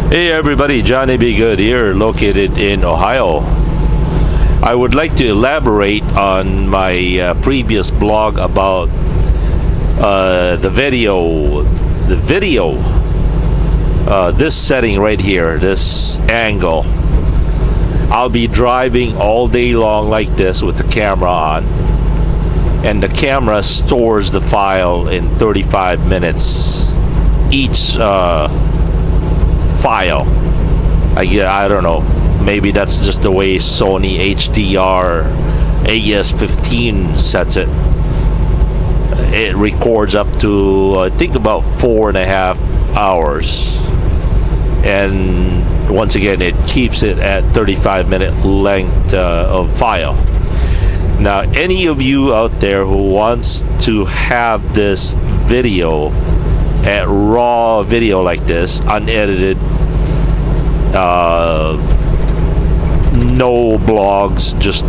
Hey everybody, Johnny B. Good here, located in Ohio. I would like to elaborate on my previous blog about the video. This setting right here, this angle. I'll be driving all day long like this with the camera on, and the camera stores the file in 35 minutes each file. I don't know, maybe that's just the way Sony HDR AES-15 sets it. It records up to I think about 4.5 hours, and once again it keeps it at 35-minute length of file. Now any of you out there who wants to have this video at raw video like this, unedited, no blogs, just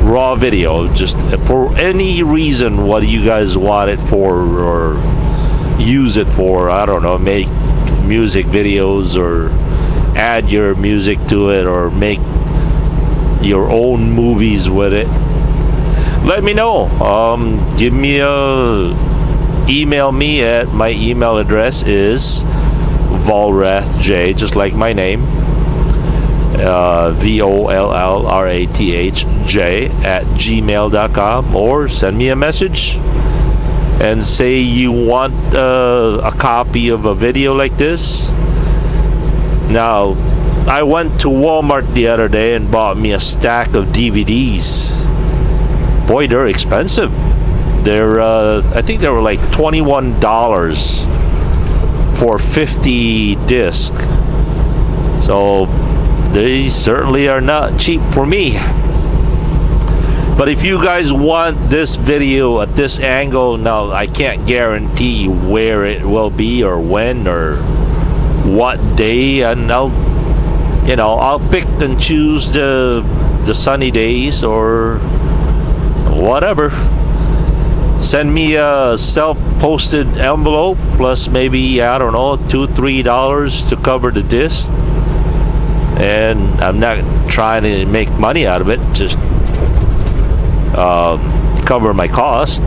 raw video, just for any reason, what do you guys want it for or use it for? I don't know, make music videos or add your music to it or make your own movies with it. Let me know. Give me email me at my email address is Vollrathj, just like my name, VOLLRATHJ @gmail.com, or send me a message and say you want a copy of a video like this. Now, I went to Walmart the other day and bought me a stack of DVDs. Boy, they're expensive. They're I think they were like $21 for 50 discs. So they certainly are not cheap for me. But if you guys want this video at this angle, now I can't guarantee where it will be or when or what day, and I'll pick and choose the sunny days or whatever. Send me a self-posted envelope plus maybe, I don't know, $2-3 to cover the disc. And I'm not trying to make money out of it, just cover my cost.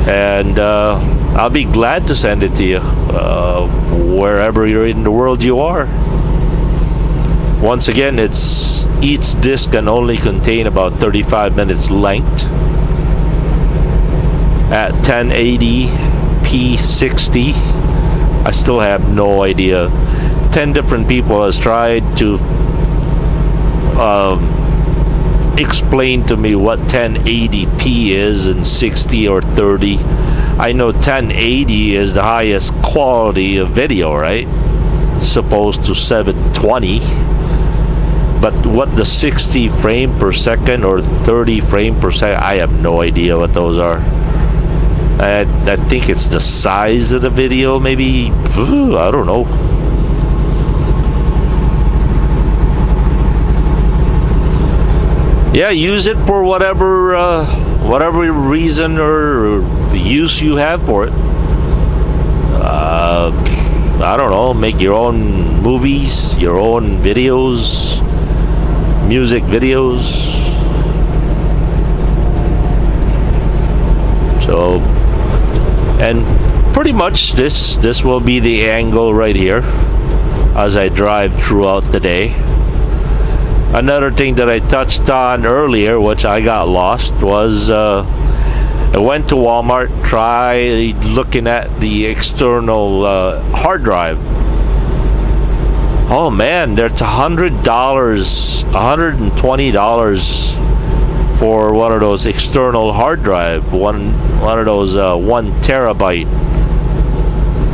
And I'll be glad to send it to you wherever you're in the world you are. Once again, each disc can only contain about 35 minutes length at 1080p60. I still have no idea. 10 different people has tried to explain to me what 1080p is and 60 or 30. I know 1080 is the highest quality of video, right? Supposed to 720. But what the 60 frame per second or 30 frame per second, I have no idea what those are. I think it's the size of the video, maybe. I don't know. Yeah, use it for whatever reason or use you have for it. I don't know, make your own movies, your own videos, music videos. So, and pretty much this will be the angle right here as I drive throughout the day. Another thing that I touched on earlier, which I got lost, was I went to Walmart, tried looking at the external hard drive. Oh man, there's $100, $120 for one of those external hard drive, one of those 1 terabyte.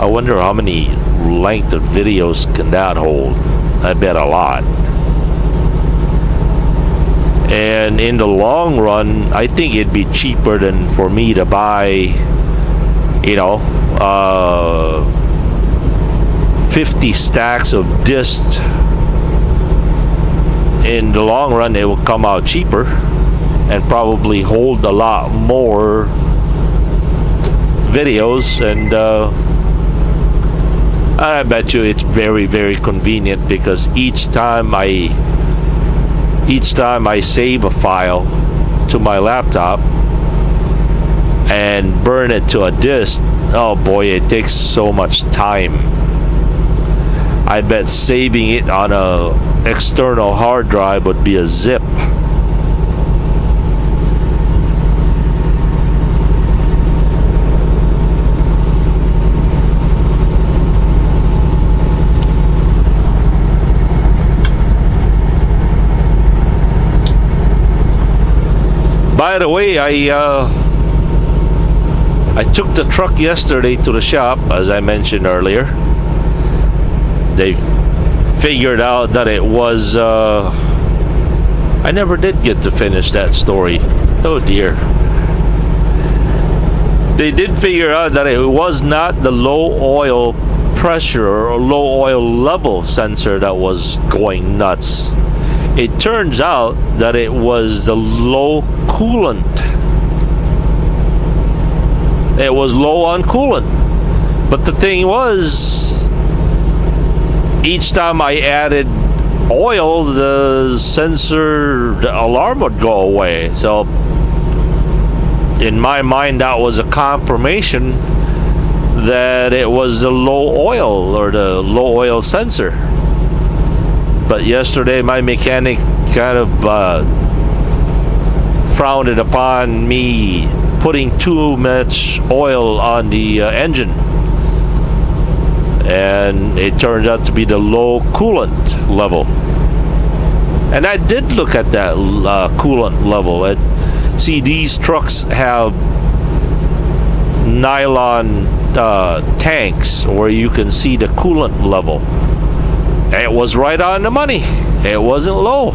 I wonder how many length of videos can that hold. I bet a lot. And in the long run, I think it'd be cheaper than for me to buy, 50 stacks of discs. In the long run, it will come out cheaper and probably hold a lot more videos. And I bet you it's very, very convenient, because each time I save a file to my laptop and burn it to a disk, oh boy, it takes so much time. I bet saving it on a external hard drive would be a zip. By the way, I took the truck yesterday to the shop, as I mentioned earlier. They figured out that it was I never did get to finish that story. Oh dear. They did figure out that it was not the low oil pressure or low oil level sensor that was going nuts. It turns out that it was the low coolant. It was low on coolant. But the thing was, each time I added oil, the sensor, the alarm would go away. So in my mind, that was a confirmation that it was the low oil or the low oil sensor. But yesterday my mechanic kind of frowned upon me putting too much oil on the engine, and it turned out to be the low coolant level. And I did look at that coolant level. See, these trucks have nylon tanks where you can see the coolant level. It was right on the money. It wasn't low.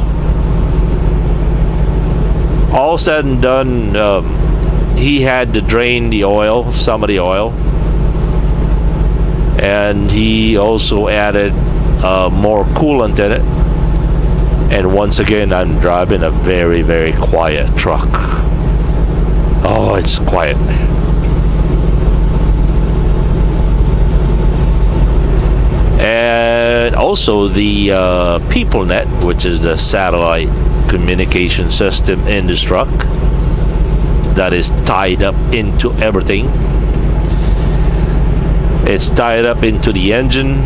All said and done, he had to drain the oil, some of the oil, and he also added more coolant in it. And once again, I'm driving a very, very quiet truck. Oh, it's quiet. And also the PeopleNet, which is the satellite communication system in this truck that is tied up into everything. It's tied up into the engine.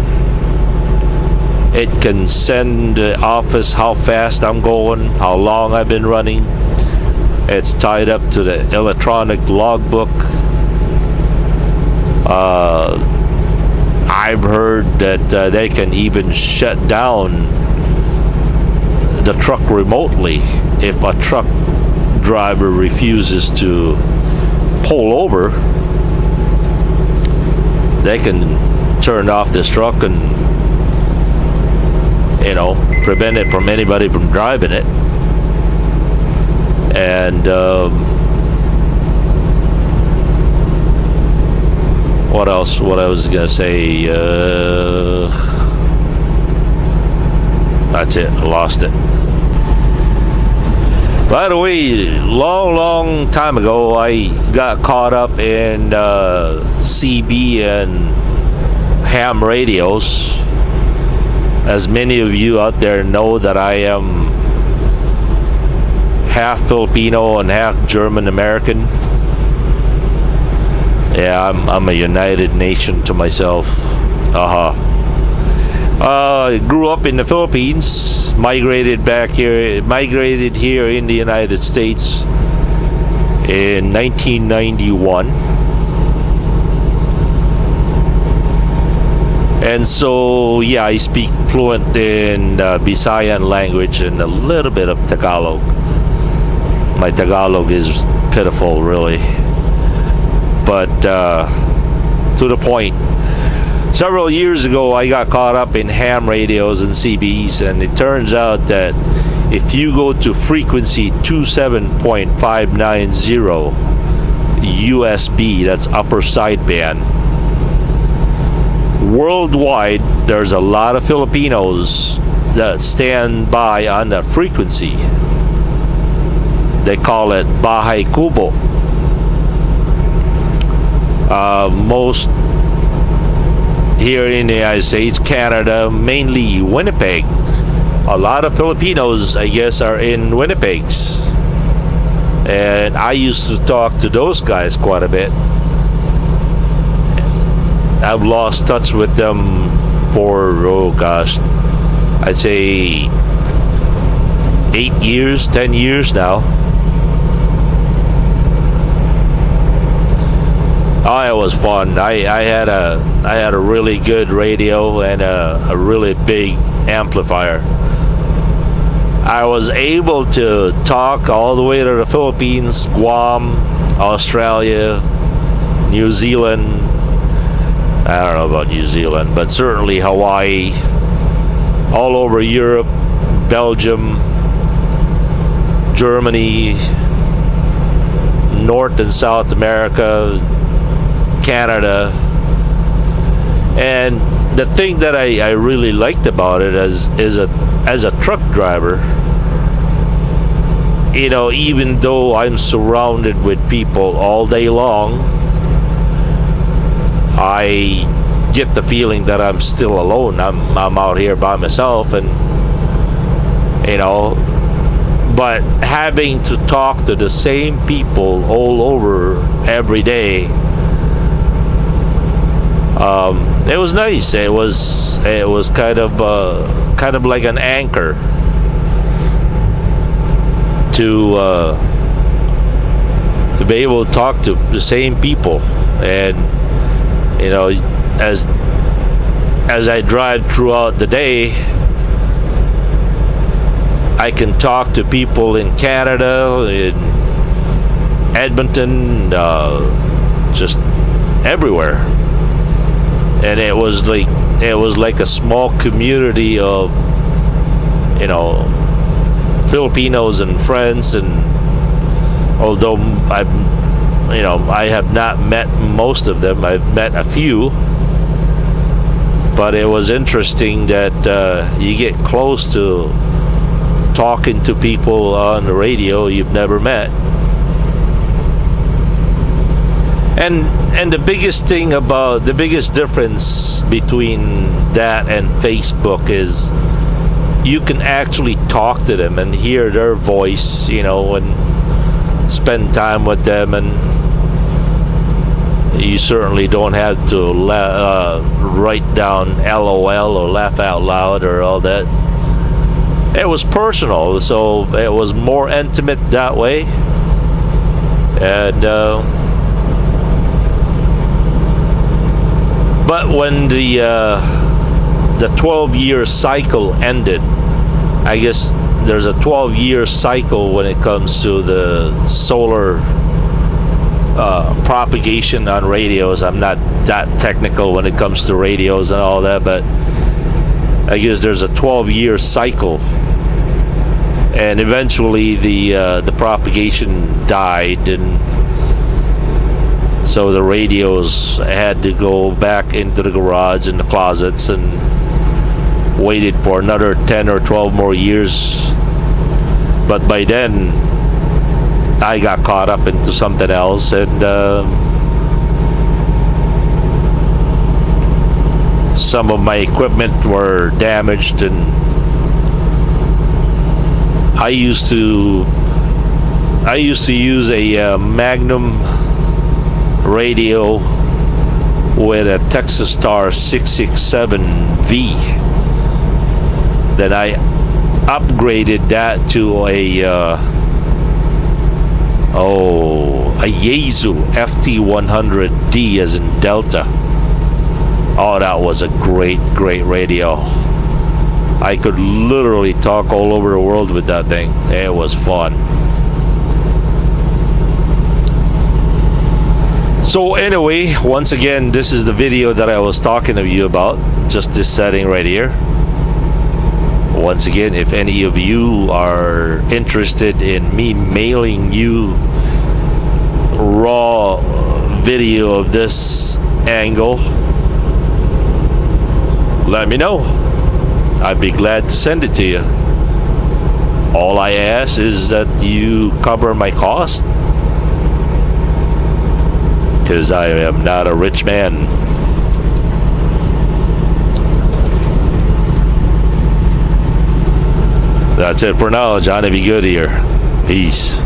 It can send the office how fast I'm going, how long I've been running. It's tied up to the electronic logbook. I've heard that they can even shut down the truck remotely if a truck driver refuses to pull over. They can turn off this truck and, you know, prevent it from anybody from driving it. And what else? What I was gonna say? That's it. I lost it. By the way, long time ago, I got caught up in CB and ham radios. As many of you out there know, that I am half Filipino and half German American. Yeah, I'm a united nation to myself. I grew up in the Philippines, migrated here in the United States in 1991. And so, yeah, I speak fluent in Visayan language and a little bit of Tagalog. My Tagalog is pitiful, really. But to the point, several years ago I got caught up in ham radios and CBs, and it turns out that if you go to frequency 27.590 USB, that's upper sideband, worldwide there's a lot of Filipinos that stand by on that frequency. They call it Bahay Kubo. here in the United States, Canada, mainly Winnipeg. A lot of Filipinos, I guess, are in Winnipegs. And I used to talk to those guys quite a bit. I've lost touch with them for, oh gosh, I'd say 8 years, 10 years now. Oh, it was fun. I had a really good radio and a really big amplifier. I was able to talk all the way to the Philippines, Guam, Australia, New Zealand. I don't know about New Zealand, but certainly Hawaii, all over Europe, Belgium, Germany, North and South America, Canada. And the thing that I really liked about it as a truck driver, you know, even though I'm surrounded with people all day long, I get the feeling that I'm still alone. I'm out here by myself, and you know, but having to talk to the same people all over every day, it was nice. It was kind of like an anchor to be able to talk to the same people. And you know, as I drive throughout the day, I can talk to people in Canada, in Edmonton, just everywhere. And it was like a small community of, you know, Filipinos and friends. And although I have not met most of them, I've met a few. But it was interesting that you get close to talking to people on the radio you've never met. And the biggest difference between that and Facebook is you can actually talk to them and hear their voice, you know, and spend time with them. And you certainly don't have to write down LOL or laugh out loud or all that. It was personal, so it was more intimate that way. And but when the 12-year cycle ended, I guess there's a 12-year cycle when it comes to the solar propagation on radios. I'm not that technical when it comes to radios and all that, but I guess there's a 12-year cycle, and eventually the propagation died, and so the radios had to go back into the garage and the closets, and waited for another 10 or 12 more years. But by then I got caught up into something else, and some of my equipment were damaged, and I used to use a Magnum radio with a Texas Star 667V. Then I upgraded that to a Yaesu FT100D as in Delta. Oh, that was a great radio. I could literally talk all over the world with that thing. It was fun. So anyway, once again, this is the video that I was talking to you about, just this setting right here. Once again, if any of you are interested in me mailing you raw video of this angle, let me know. I'd be glad to send it to you. All I ask is that you cover my cost, because I am not a rich man. That's it for now. Johnny, be good here. Peace.